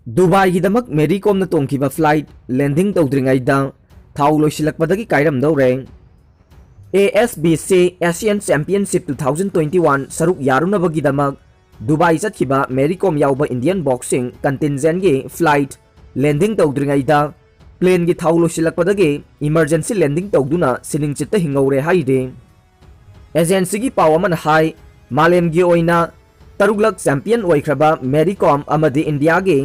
Dubai की दमक मेरी कोम न तोंखिबा फ्लाइट लैंडिंग तौद्रिंगाइदा थाउ लोइसिलकपदगी कायरमदौरे ASBC एशियन चैंपियनशिप 2021 सरुक यारुनबगीदमक दुबई चतखिबा मेरी कोम याउबा इंडियन बॉक्सिंग कंटिंजेंट गी फ्लाइट लैंडिंग तौद्रिंगाइदा प्लेन की थाउ लोइसिलकपदगी इमरजेंसी लैंडिंग तौदुना सिनिंग चित्त हिंगौरे हाइदे एजेंसी की पाव अमन हाई मालेम की ओइना तरुगलक चैंपियन ओइख्रबा मेरी कोम अमदी इंडिया की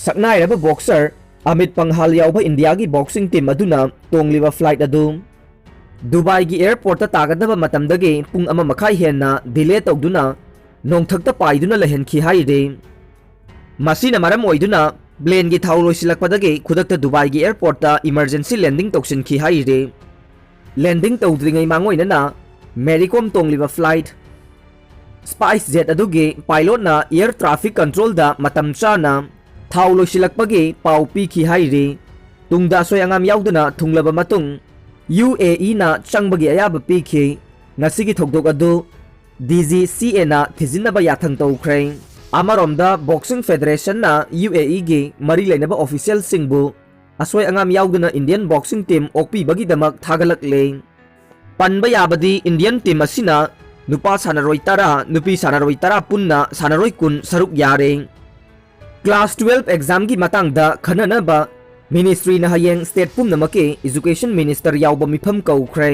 सकनाइरबा बॉक्सर अमित पंघाल याउबा इंडिया की बॉक्सिंग टीम अदुना तोंगलिबा फ्लाइट अदु दुबई की एयरपोर्ट तागदबा मतमदगी पुंग अमा मखाई हेन्ना डिले तौदुना नोंथक्ता पाइदुना लहनखी हाइदे मसीना मरम ओइदुना प्लेन की थाउ लोइसिलकपदगी खुदक्ता दुबई की एयरपोर्ट ता इमरजेंसी लैंडिंग तौसिनखी हाइदे लैंडिंग तौद्रिंगै मांगोइनना मेरीकोम तोंगलिबा फ्लाइट स्पाइस जेट अदुगी पायलट ना एयर ट्रैफिक कंट्रोल दा मतम चाना थाउ लोइसिलकपगी पाउ पीखी हाइदे तुंगदा सोय अंगाम याउदुना थुंगलबा मतुंग UAE ना चंगबगी अयाब पीखी ngasi थोकदोक अदु DGCA ना थिजिनबा याथंग तौख्रे अमरोमदा बॉक्सिंग फेडरेशन ना UAE गी मरी लेनबा ऑफिशियल सिंगबु असोय अंगाम याउदुना इंडियन बॉक्सिंग टीम ओकपीबगी दमक थागलकले पनबा याबदी इंडियन टीम असिना नुपा सानारोय तरा नुपी सानारोय तरा पुन्ना सानारोय कुन सरुक यारे क्लास 12 एग्जाम की मतंगदा खननबा मिनिस्ट्री ना हयेंग स्टेट पुमनमके एजुकेशन मिनिस्टर याउबा मिफम कौख्रे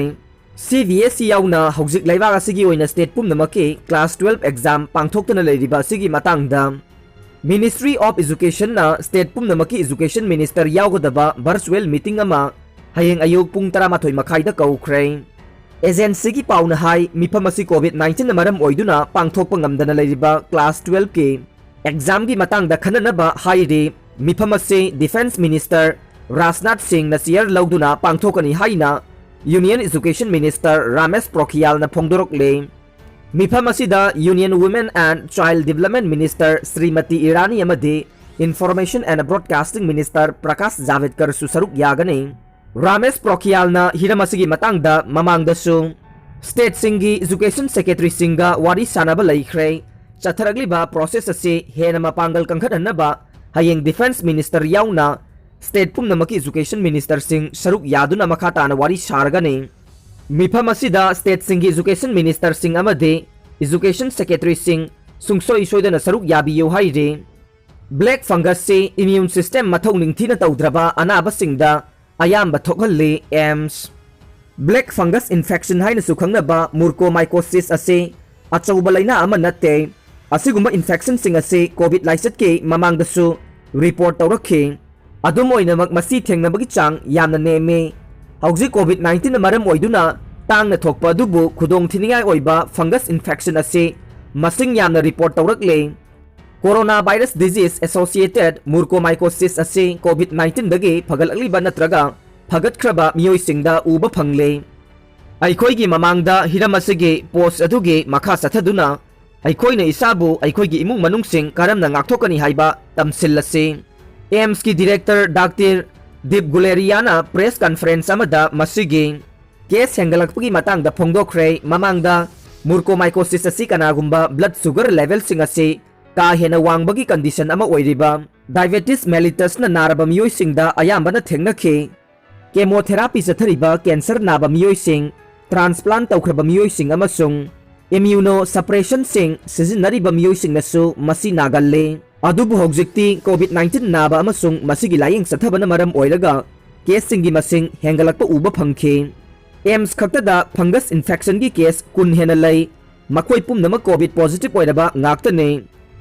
CVSE याउना हौजिक लैबाग असिगी ओइना स्टेट पुमनमके क्लास 12 एग्जाम पांथोक्तना लैरिबा असिगी मतंगदा मिनिस्ट्री ऑफ एजुकेशन ना स्टेट पुमनमके एजुकेशन मिनिस्टर याउगदबा वर्चुअल मीटिंग अमा हयेंग अयुक पुंग 13 मखाइदा कौख्रे एजेंसी की पाउना हाई मिफम असि कोविड-19 मरम ओइदुना पांथोकपा ngamdana लैरिबा क्लास 12 के एग्जाम की मतंगदा खननबा हाइदे मिफम असे डिफेंस मिनिस्टर राजनाथ सिंह ना चेयर लौदुना पांथोकनी हाइना union education minister Ramesh Pokhriyal ना फोंदोरकले मिफम असिदा union women and child development minister Shrimati Irani अमदे information and broadcasting minister Prakash Javadekar सु सरुक यागने रमेश पोखरियाल ना हिरम असिगी मतंगदा ममांगदसु स्टेट सिंगी एजुकेशन सेक्रेटरी सिंगा वारी सानाबा लैख्रे चथरगलिबा प्रोसेस असे हेना मपांगल कंखदनबा हयेंग डिफेंस मिनिस्टर याउना स्टेट पुमनमकी एजुकेशन मिनिस्टर सिंह सरुक यादुना मखाताना वारी सारगने मिफम असिदा स्टेट सिंगी एजुकेशन मिनिस्टर सिंह अमदे एजुकेशन सेक्रेटरी सिंह सुंगसो इशोइदना सरुक याबियो हाइदे ब्लैक फंगस से इम्यून सिस्टम मथौ निंगथिना तौद्रबा अनाबा सिंगदा अयाम्बा थोकहल्ले एम्स ब्लैक फंगस इन्फेक्शन हाइना सुखंगनबा मुर्कोमाइकोसिस असे अचौबा लैना अमा नत्ते असिगुम्बा इन्फेक्शन सिंग असे कोविड लाइसट के ममांगदसु रिपोर्ट तौरखे अदुम ओइनमक मसी थेंगनबगी चांग यामना नेमे हौजी कोविड-19 मरम ओइदुना तांगना थोकपा दुबु खुदोंग थिनिंगाय ओइबा फंगस इन्फेक्शन असे मसिंग यामना रिपोर्ट तौरकले corona virus disease associated mucormycosis असे कोविड-19 दगे फगलअलिबा नत्रगा फगतख्रबा मियोइसिंगदा उबा फंगले अखोइगी ममांगदा हिरम असिगे पोस्ट अदुगे मखा सथदुना अखोइना इसाबु अखोइगी इमुंग मनुंगसिंग करमना ngaktokani हाइबा तमसिलसे एम्स की डायरेक्टर डॉक्टर दीप गुलेरियाना प्रेस कॉन्फ्रेंस अमदा मसिगे केस हेंगलकपगी मतंगदा फोंगदोख्रे ममांगदा मुर्कोमाइकोसिस असि कनागुम्बा ब्लड शुगर लेवल सिंग असे का हेना वांगबगी कंडीशन अमा ओइरिबा डायबिटीज मेलिटस ना नारबा मियोइसिंगदा अयाम्बना थेंगनखे केमोथेरापी चथरिबा कैंसर नाबा मियोइसिंग ट्रांसप्लांट तौख्रबा मियोइसिंग अमसुंग इम्यूनो सप्रेशन सिंग सिजिनरिबा मियोइसिंगनसु मसि नागल्ले अदुबु हौजिक्ति कोविड-19 नाबा अमसुंग मसिगी लायेंग चथबना मरम ओइरगा केस सिंगी मसिंग हेंगलकपा उबा फंखे एम्स खक्तदा फंगस इन्फेक्शन की केस कुन हेना लै मखोइ पुमनमक कोविड पॉजिटिव ओइरबा ngaktane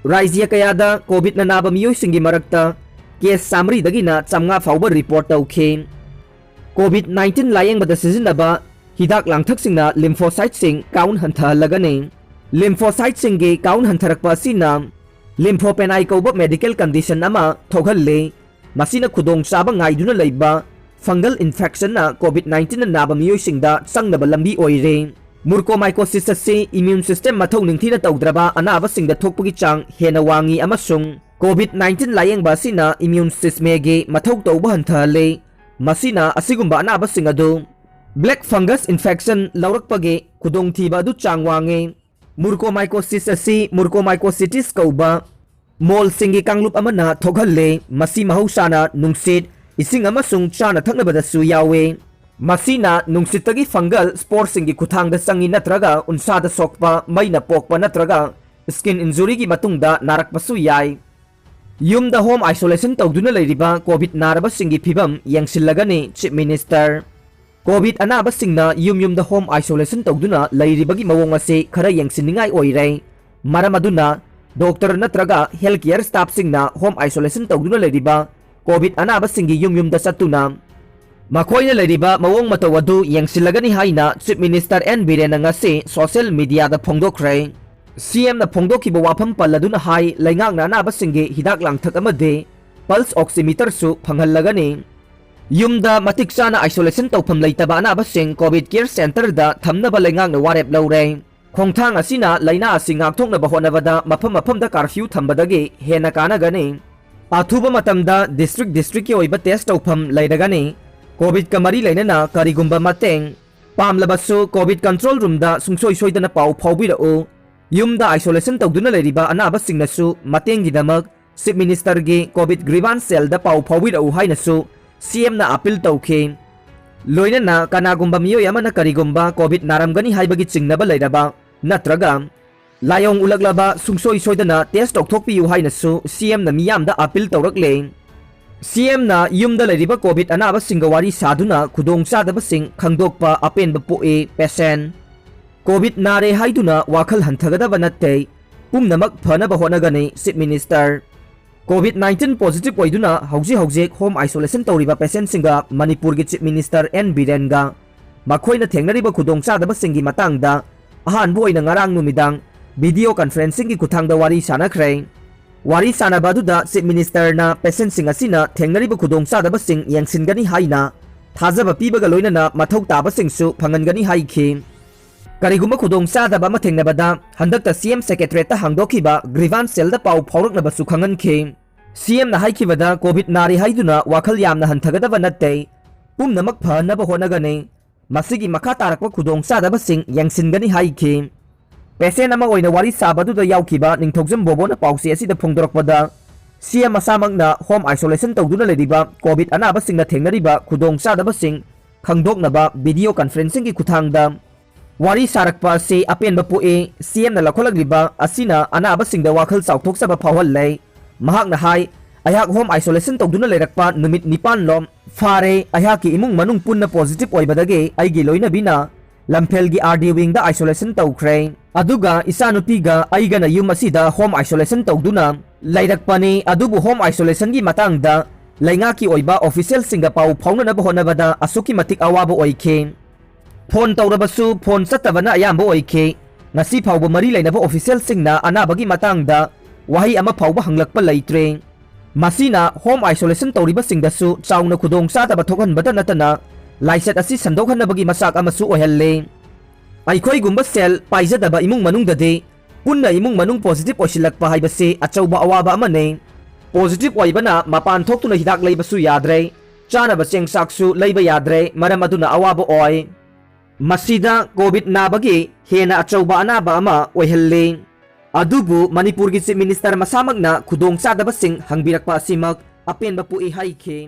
राज्य कयादा कोविड ना नाबा मियोइसिंगी मरक्ता केस सामरीदगिना चमगा फाउबा रिपोर्ट तौखे कोविड-19 लायेंगबदा सिजिनबा हिदाक लांगथकसिंगना लिम्फोसाइटसिंग काउंट हंथहलगने लिम्फोसाइटसिंगी काउंट हंथरकपा असिना लिम्फोपेनाई कौबा मेडिकल कंडीशन अमा थोगहल्ले मसिना खुदोंग चाबा ngaiduna लैबा फंगल इन्फेक्शन ना कोविड-19 नाबा मियोइसिंगदा चंगनबा लंबी ओइरे मुर्कोमाइकोसिस असे इम्यून सिस्टम मथौ निंगथिना तौद्रबा अनाबसिंगदा थोकपगी चांग हेना वांगी अमसुंग कोविड-19 लायेंगबा असिना इम्यून सिस्टमेगे मथौ तौबा हंथहल्ले मसिना असिगुम्बा अनाबसिंग अदु ब्लैक फंगस इन्फेक्शन लौरकपगे खुदोंथीबा अदु चांग वांगे मुर्कोमाइकोसिस असी मुर्कोमाइकोसिटिस कौबा ꯃꯣꯜꯁꯤꯡꯒꯤ ꯀꯥꯡꯂꯨꯞ ꯑꯃꯅ ꯊꯣꯛꯍꯜꯂꯦ, ꯃꯁꯤ ꯃꯍꯧꯁꯥꯅ ꯅꯨꯡꯁꯤꯠ, ꯏꯁꯤꯡ ꯑꯃꯁꯨꯡ ꯆꯥꯅ ꯊꯛꯅꯕꯗꯁꯨ ꯌꯥꯎꯏ꯫ ꯃꯁꯤꯅ ꯅꯨꯡꯁꯤꯠꯇꯒꯤ ꯐꯪꯒꯜ ꯁ꯭ꯄꯣꯔꯁꯤꯡꯒꯤ ꯈꯨꯠꯊꯥꯡꯗ ꯆꯪꯏ ꯅꯠꯇ꯭ꯔꯒ ꯎꯟꯁꯥꯗ ꯁꯣꯛꯄ, ꯃꯩꯅ ꯄꯣꯛꯄ ꯅꯠꯇ꯭ꯔꯒ ꯁ꯭ꯀꯤꯟ ꯏꯟꯖꯨꯔꯤꯒꯤ ꯃꯇꯨꯡꯗ ꯅꯥꯔꯛꯄꯁꯨ ꯌꯥꯏ꯫ ꯌꯨꯝꯗ ꯍꯣꯝ ꯑꯥꯏꯁꯣꯂꯦꯁꯟ ꯇꯧꯗꯨꯅ ꯂꯩꯔꯤꯕ ꯀꯣꯚꯤꯗ ꯅꯥꯔꯕꯁꯤꯡꯒꯤ ꯐꯤꯚꯝ ꯌꯦꯡꯁꯤꯜꯂꯒꯅꯤ ꯆꯤꯞ ꯃꯤꯅꯤꯁꯇꯔ꯫ ꯀꯣꯚꯤꯗ ꯑꯅꯥꯕꯁꯤꯡꯅ ꯌꯨꯝꯗ ꯍꯣꯝ ꯑꯥꯏꯁꯣꯂꯦꯁꯟ ꯇꯧꯗꯨꯅ ꯂꯩꯔꯤꯕꯒꯤ ꯃꯑꯣꯡ ꯑꯁꯤ ꯈꯔ ꯌꯦꯡꯁꯤꯟꯅꯤꯡꯉꯥꯏ ꯑꯣꯏꯔꯦ꯫ ꯃꯔꯝ ꯑꯗꯨꯅ ꯗꯣꯛꯇꯔ ꯅꯠꯇ꯭ꯔꯒ ꯍꯦꯜꯊ ꯀꯦꯌꯔ ꯁ꯭ꯇꯥꯐꯁꯤꯡꯅ ꯍꯣꯝ ꯑꯥꯏꯁꯣꯂꯦꯁꯟ ꯇꯧꯗꯨꯅ ꯂꯩꯔꯤꯕ ꯀꯣꯚꯤꯗ ꯑꯅꯥꯕꯁꯤꯡꯒꯤ ꯌꯨꯝꯗ ꯆꯠꯇꯨꯅ ꯃꯈꯣꯏꯅ ꯂꯩꯔꯤꯕ ꯃꯑꯣꯡ ꯃꯇꯧ ꯑꯗꯨ ꯌꯦꯡꯁꯤꯜꯂꯒꯅꯤ ꯍꯥꯏꯅ ꯆꯤꯞ ꯃꯤꯅꯤꯁꯇꯔ ꯑꯦꯟ ꯕꯤꯔꯦꯟꯅ ꯉꯁꯤ ꯁꯣꯁꯤꯌꯦꯜ ꯃꯤꯗꯤꯌꯥꯗ ꯐꯣꯡꯗꯣꯛꯈ꯭ꯔꯦ꯫ ꯁꯤꯑꯦꯝꯅ ꯐꯣꯡꯗꯣꯛꯈꯤꯕ ꯋꯥꯐꯝ ꯄꯜꯂꯗꯨꯅ ꯍꯥꯏ ꯂꯩꯉꯥꯛꯅ ꯑꯅꯥꯕꯁꯤꯡꯒꯤ ꯍꯤꯗꯥꯛ ꯂꯥꯡꯊꯛ ꯑꯃꯗꯤ ꯄꯜꯁ ꯑꯣꯛꯁꯤꯃꯤꯇꯔꯁꯨ ꯐꯪꯍꯜꯂꯒꯅꯤ꯫ ꯌꯨꯝꯗ ꯃꯇꯤꯛ ꯆꯥꯅ ꯑꯥꯏꯁꯣꯂꯦꯁꯟ ꯇꯧꯐꯝ ꯂꯩꯇꯕ ꯑꯅꯥꯕꯁꯤꯡ ꯀꯣꯚꯤꯗ ꯀꯦꯌꯔ ꯁꯦꯟꯇꯔꯗ ꯊꯝꯅꯕ ꯂꯩꯉꯥꯛꯅ ꯋꯥꯔꯦꯞ ꯂꯧꯔꯦ꯫ ꯈꯣꯡꯊꯥꯡ ꯑꯁꯤꯅ ꯂꯩꯅꯥ ꯑꯁꯤ ꯉꯥꯛꯊꯣꯛꯅꯕ ꯍꯣꯠꯅꯕꯗ ꯃꯐꯝꯗ ꯀꯥꯔꯐ꯭ꯌꯨ ꯊꯝꯕꯗꯒꯤ ꯍꯦꯟꯅ ꯀꯥꯟꯅꯒꯅꯤ꯫ ꯑꯊꯨꯕ ꯃꯇꯝꯗ ꯗꯤꯁꯇ꯭ꯔꯤꯛꯀꯤ ꯑꯣꯏꯕ ꯇꯦꯁ ꯇꯧꯐꯝ ꯂꯩꯔꯒꯅꯤ꯫ ꯀꯣꯚꯤꯗꯀ ꯃꯔꯤ ꯂꯩꯅꯅ ꯀꯔꯤꯒꯨꯝꯕ ꯃꯇꯦꯡ ꯄꯥꯝꯂꯕꯁꯨ ꯀꯣꯚꯤꯗ ꯀꯟꯇ꯭ꯔꯣꯜ ꯔꯨꯝꯗ ꯁꯨꯡꯁꯣꯏ ꯁꯣꯏꯗꯅ ꯄꯥꯎ ꯐꯥꯎꯕꯤꯔꯛꯎ꯫ ꯌꯨꯝꯗ ꯑꯥꯏꯁꯣꯂꯦꯁꯟ ꯇꯧꯗꯨꯅ ꯂꯩꯔꯤꯕ ꯑꯅꯥꯕꯁꯤꯡꯅꯁꯨ ꯃꯇꯦꯡꯒꯤꯗꯃꯛ ꯆꯤꯞ ꯃꯤꯅꯤꯁꯇꯔꯒꯤ ꯀꯣꯚꯤꯗ ꯒ꯭ꯔꯤꯚꯥꯟꯁ ꯁꯦꯜꯗ ꯄꯥꯎ ꯐꯥꯎꯕꯤꯔꯛꯎ ꯍꯥꯏꯅꯁꯨ ꯁꯤꯑꯦꯝꯅ ꯑꯄꯤꯜ ꯇꯧꯈꯤ꯫ ꯂꯣꯏꯅꯅ ꯀꯅꯥꯒꯨꯝꯕ ꯃꯤꯑꯣꯏ ꯑꯃꯅ ꯀꯔꯤꯒꯨꯝꯕ ꯀꯣꯚꯤꯗ ꯅꯥꯔꯝꯒꯅꯤ ꯍꯥꯏꯕꯒꯤ ꯆꯤꯡꯅꯕ ꯂꯩꯔꯕ ꯅꯠꯇ꯭ꯔꯒ ꯂꯥꯏꯑꯣꯡ ꯎꯠꯂꯛꯂꯕ ꯁꯨꯡꯁꯣꯏ ꯁꯣꯏꯗꯅ ꯇꯦꯁ ꯇꯧꯊꯣꯛꯄꯤꯌꯨ ꯍꯥꯏꯅꯁꯨ ꯁꯤꯑꯦꯝꯅ ꯃꯤꯌꯥꯝꯗ ꯑꯄꯤꯜ ꯇꯧꯔꯛꯂꯦ꯫ ꯁꯤꯑꯦꯝꯅ ꯌꯨꯝꯗ ꯂꯩꯔꯤꯕ ꯀꯣꯚꯤꯗ ꯑꯅꯥꯕꯁꯤꯡꯒ ꯋꯥꯔꯤ ꯁꯥꯗꯨꯅ ꯈꯨꯗꯣꯡꯆꯥꯗꯕꯁꯤꯡ ꯈꯪꯗꯣꯛꯄ ꯑꯄꯦꯟꯕ ꯄꯣꯛꯏ꯫ ꯄꯦꯁꯦꯟ ꯀꯣꯚꯤꯗ ꯅꯥꯔꯦ ꯍꯥꯏꯗꯨꯅ ꯋꯥꯈꯜ ꯍꯟꯊꯒꯗꯕ ꯅꯠꯇꯦ, ꯄꯨꯝꯅꯃꯛ ꯐꯅꯕ ꯍꯣꯠꯅꯒꯅꯤ ꯆꯤꯞ ꯃꯤꯅꯤꯁꯇꯔ꯫ ꯀꯣꯚꯤꯗ-19 ꯄꯣꯖꯤꯇꯤꯚ ꯑꯣꯏꯗꯨꯅ ꯍꯧꯖꯤꯛ ꯍꯣꯝ ꯑꯥꯏꯁꯣꯂꯦꯁꯟ ꯇꯧꯔꯤꯕ ꯄꯦꯁꯦꯟꯁꯤꯡꯒ ꯃꯅꯤꯄꯨꯔꯒꯤ ꯆꯤꯞ ꯃꯤꯅꯤꯁꯇꯔ ꯑꯦꯟ ꯕꯤꯔꯦꯟꯒ ꯃꯈꯣꯏꯅ ꯊꯦꯡꯅꯔꯤꯕ ꯈꯨꯗꯣꯡꯆꯥꯗꯕꯁꯤꯡꯒꯤ ꯃꯇꯥꯡꯗ ꯑꯍꯥꯟꯕ ꯑꯣꯏꯅ ꯉꯔꯥꯡ ꯅꯨꯃꯤꯗꯥꯡ ꯚꯤꯗꯤꯑꯣ ꯀꯟꯐꯔꯦꯟꯁꯤꯡꯒꯤ ꯈꯨꯠꯊꯥꯡꯗ ꯋꯥꯔꯤ ꯁꯥꯅꯈ꯭ꯔꯦ꯫ ꯋꯥꯔꯤ ꯁꯥꯅꯕ ꯑꯗꯨꯗ ꯆꯤꯞ ꯃꯤꯅꯤꯁꯇꯔꯅ ꯄꯦꯁꯦꯟꯁꯤꯡ ꯑꯁꯤꯅ ꯊꯦꯡꯅꯔꯤꯕ ꯈꯨꯗꯣꯡꯆꯥꯗꯕꯁꯤꯡ ꯌꯦꯡꯁꯤꯟꯒꯅꯤ ꯍꯥꯏꯅ ꯊꯥꯖꯕ ꯄꯤꯕꯒ ꯂꯣꯏꯅꯅ ꯃꯊꯧ ꯇꯥꯕꯁꯤꯡꯁꯨ ꯐꯪꯍꯟꯒꯅꯤ ꯍꯥꯏꯈꯤ꯫ ꯀꯔꯤꯒꯨꯝꯕ ꯈꯨꯗꯣꯡꯆꯥꯗꯕ ꯑꯃ ꯊꯦꯡꯅꯕꯗ ꯍꯟꯗꯛꯇ ꯁꯤꯑꯦꯝ ꯁꯦꯀ꯭ꯔꯦꯇꯔꯤꯌꯦꯠꯇ ꯍꯥꯡꯗꯣꯛꯈꯤꯕ ꯒ꯭ꯔꯤꯚꯥꯟꯁ ꯁꯦꯜꯗ ꯄꯥꯎ ꯐꯥꯎꯔꯛꯅꯕꯁꯨ ꯈꯪꯍꯟꯈꯤ꯫ ꯁꯤꯑꯦꯝꯅ ꯍꯥꯏꯈꯤꯕꯗ ꯀꯣꯚꯤꯗ ꯅꯥꯔꯤ ꯍꯥꯏꯗꯨꯅ ꯋꯥꯈꯜ ꯌꯥꯝꯅ ꯍꯟꯊꯒꯗꯕ ꯅꯠꯇꯦ, ꯄꯨꯝꯅꯃꯛ ꯐꯅꯕ ꯍꯣꯠꯅꯒꯅꯤ, ꯃꯁꯤꯒꯤ ꯃꯈꯥ ꯇꯥꯔꯛꯄ ꯈꯨꯗꯣꯡꯆꯥꯗꯕꯁꯤꯡ ꯌꯦꯡꯁꯤꯟꯒꯅꯤ ꯍꯥꯏꯈꯤ꯫ ꯄꯦꯁꯦꯟ ꯑꯃ ꯑꯣꯏꯅ ꯋꯥꯔꯤ ꯁꯥꯕ ꯑꯗꯨꯗ ꯌꯥꯎꯈꯤꯕ ꯅꯤꯡꯊꯧꯖꯝ ꯕꯣꯕꯣꯅ ꯄꯥꯎꯆꯦ ꯑꯁꯤꯗ ꯐꯣꯡꯗꯣꯔꯛꯄꯗ ꯁꯤꯑꯦꯝ ꯃꯁꯥꯃꯛꯅ ꯍꯣꯝ ꯑꯥꯏꯁꯣꯂꯦꯁꯟ ꯇꯧꯗꯨꯅ ꯂꯩꯔꯤꯕ ꯀꯣꯚꯤꯗ ꯑꯅꯥꯕꯁꯤꯡꯅ ꯊꯦꯡꯅꯔꯤꯕ ꯈꯨꯗꯣꯡꯆꯥꯗꯕꯁꯤꯡ ꯈꯪꯗꯣꯛꯅꯕ ꯚꯤꯗꯤꯑꯣ ꯀꯟꯐꯔꯦꯟꯁꯤꯡꯒꯤ ꯈꯨꯠꯊꯥꯡꯗ ꯋꯥꯔꯤ ꯁꯥꯔꯛꯄ ꯑꯁꯤ ꯑꯄꯦꯟꯕ ꯄꯣꯛꯏ꯫ ꯁꯤꯑꯦꯝꯅ ꯂꯧꯈꯠꯂꯛꯂꯤꯕ ꯑꯁꯤꯅ ꯑꯅꯥꯕꯁꯤꯡꯗ ꯋꯥꯈꯜ ꯆꯥꯎꯊꯣꯛꯆꯕ ꯐꯥꯎꯍꯜꯂꯦ꯫ ꯃꯍꯥꯛꯅ ꯍꯥꯏ ꯑꯩꯍꯥꯛ ꯍꯣꯝ ꯑꯥꯏꯁꯣꯂꯦꯁꯟ ꯇꯧꯗꯨꯅ ꯂꯩꯔꯛꯄ ꯅꯨꯃꯤꯠ 9ꯂꯣꯝ ꯐꯥꯔꯦ꯫ ꯑꯩꯍꯥꯛꯀꯤ ꯏꯃꯨꯡ ꯃꯅꯨꯡ ꯄꯨꯟꯅ ꯄꯣꯖꯤꯇꯤꯚ ꯑꯣꯏꯕꯗꯒꯤ ꯑꯩꯒꯤ ꯂꯣꯏꯅꯕꯤꯅ ꯂꯝꯐꯦꯜꯒꯤ RD ꯋꯤꯡꯗ ꯑꯥꯏꯁꯣꯂꯦꯁꯟ ꯇꯧꯈ꯭ꯔꯦ, ꯑꯗꯨꯒ ꯏꯆꯥꯅꯨꯄꯤꯒ ꯑꯩꯒꯅ ꯌꯨꯝ ꯑꯁꯤꯗ ꯍꯣꯝ ꯑꯥꯏꯁꯣꯂꯦꯁꯟ ꯇꯧꯗꯨꯅ ꯂꯩꯔꯛꯄꯅꯤ꯫ ꯑꯗꯨꯕꯨ ꯍꯣꯝ ꯑꯥꯏꯁꯣꯂꯦꯁꯟꯒꯤ ꯃꯇꯥꯡꯗ ꯂꯩꯉꯥꯛꯀꯤ ꯑꯣꯏꯕ ꯑꯣꯐꯤꯁꯤꯌꯦꯜꯁꯤꯡꯒ ꯄꯥꯎ ꯐꯥꯎꯅꯅꯕ ꯍꯣꯠꯅꯕꯗ ꯑꯁꯨꯛꯀꯤ ꯃꯇꯤꯛ ꯑꯋꯥꯕ ꯑꯣꯏꯈꯤ꯫ ꯐꯣꯟ ꯇꯧꯔꯕꯁꯨ ꯐꯣꯟ ꯆꯠꯇꯕꯅ ꯑꯌꯥꯝꯕ ꯑꯣꯏꯈꯤ꯫ ꯉꯁꯤ ꯐꯥꯎꯕ ꯃꯔꯤ ꯂꯩꯅꯕ ꯑꯣꯐꯤꯁꯤꯌꯦꯜꯁꯤꯡꯅ ꯑꯅꯥꯕꯒꯤ ꯃꯇꯥꯡꯗ ꯋꯥꯍꯩ ꯑꯃ ꯐꯥꯎꯕ ꯍꯪꯂꯛꯄ ꯂꯩꯇ꯭ꯔꯦ꯫ ꯃꯁꯤꯅ ꯍꯣꯝ ꯑꯥꯏꯁꯣꯂꯦꯁꯟ ꯇꯧꯔꯤꯕꯁꯤꯡꯗꯁꯨ ꯆꯥꯎꯅ ꯈꯨꯗꯣꯡꯆꯥꯗꯕ ꯊꯣꯛꯍꯟꯕꯇ ꯅꯠꯇꯅ ꯂꯥꯏꯆꯠ ꯑꯁꯤ ꯁꯟꯗꯣꯛꯍꯟꯅꯕꯒꯤ ꯃꯆꯥꯛ ꯑꯃꯁꯨ ꯑꯣꯏꯍꯜꯂꯦ꯫ ꯑꯩꯈꯣꯏꯒꯨꯝꯕ ꯁꯦꯜ ꯄꯥꯏꯖꯗꯕ ꯏꯃꯨꯡ ꯃꯅꯨꯡꯗꯗꯤ ꯄꯨꯟꯅ ꯏꯃꯨꯡ ꯃꯅꯨꯡ ꯄꯣꯖꯤꯇꯤꯚ ꯑꯣꯏꯁꯤꯜꯂꯛꯄ ꯍꯥꯏꯕꯁꯤ ꯑꯆꯧꯕ ꯑꯋꯥꯕ ꯑꯃꯅꯤ꯫ ꯄꯣꯖꯤꯇꯤꯚ ꯑꯣꯏꯕꯅ ꯃꯄꯥꯟ ꯊꯣꯛꯇꯨꯅ ꯍꯤꯗꯥꯛ ꯂꯩꯕꯁꯨ ꯌꯥꯗ꯭ꯔꯦ, ꯆꯥꯅꯕ ꯆꯦꯡ ꯆꯥꯛꯁꯨ ꯂꯩꯕ ꯌꯥꯗ꯭ꯔꯦ, ꯃꯔꯝ ꯑꯗꯨꯅ ꯑꯋꯥꯕ ꯑꯣꯏ꯫ ꯃꯁꯤꯗ ꯀꯣꯚꯤꯗ ꯅꯥꯕꯒꯤ ꯍꯦꯟꯅ ꯑꯆꯧꯕ ꯑꯅꯥꯕ ꯑꯃ ꯑꯣꯏꯍꯜꯂꯤ꯫ ꯑꯗꯨꯕꯨ ꯃꯅꯤꯄꯨꯔꯒꯤ ꯆꯤꯞ ꯃꯤꯅꯤꯁꯇꯔ ꯃꯁꯥꯃꯛꯅ ꯈꯨꯗꯣꯡꯆꯥꯗꯕꯁꯤꯡ ꯍꯪꯕꯤꯔꯛꯄ ꯑꯁꯤꯃꯛ ꯑꯄꯦꯟꯕ ꯄꯣꯛꯏ ꯍꯥꯏꯈꯤ꯫